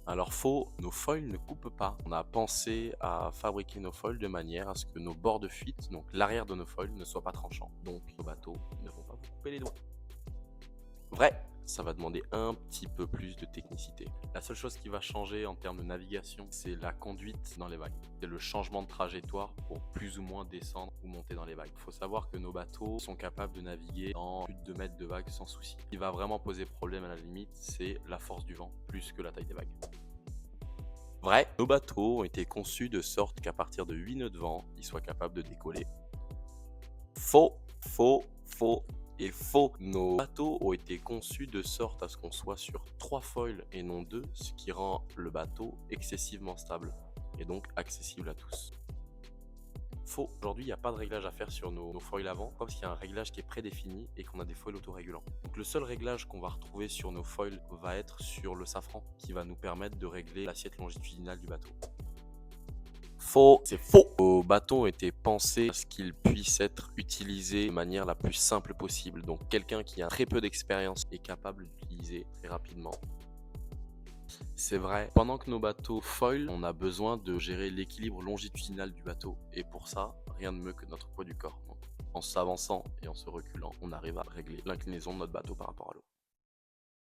Alors faux, nos foils ne coupent pas. On a pensé à fabriquer nos foils de manière à ce que nos bords de fuite, donc l'arrière de nos foils, ne soient pas tranchants. Donc nos bateaux ne vont pas vous couper les doigts. Vrai, ça va demander un petit peu plus de technicité. La seule chose qui va changer en termes de navigation, c'est la conduite dans les vagues. C'est le changement de trajectoire pour plus ou moins descendre ou monter dans les vagues. Il faut savoir que nos bateaux sont capables de naviguer dans plus de 2 mètres de vagues sans souci. Ce qui va vraiment poser problème à la limite, c'est la force du vent plus que la taille des vagues. Vrai, nos bateaux ont été conçus de sorte qu'à partir de 8 nœuds de vent, ils soient capables de décoller. Faux, faux, faux et faux. Nos bateaux ont été conçus de sorte à ce qu'on soit sur 3 foils et non 2, ce qui rend le bateau excessivement stable et donc accessible à tous. Faux, aujourd'hui il n'y a pas de réglage à faire sur nos foils avant, parce qu'il y a un réglage qui est prédéfini et qu'on a des foils autorégulants. Donc le seul réglage qu'on va retrouver sur nos foils va être sur le safran, qui va nous permettre de régler l'assiette longitudinale du bateau. Faux, c'est faux. Nos bateaux ont été pensés à ce qu'ils puissent être utilisés de manière la plus simple possible. Donc quelqu'un qui a très peu d'expérience est capable d'utiliser très rapidement. C'est vrai, pendant que nos bateaux foil, on a besoin de gérer l'équilibre longitudinal du bateau. Et pour ça, rien de mieux que notre poids du corps. Donc, en s'avançant et en se reculant, on arrive à régler l'inclinaison de notre bateau par rapport à l'eau.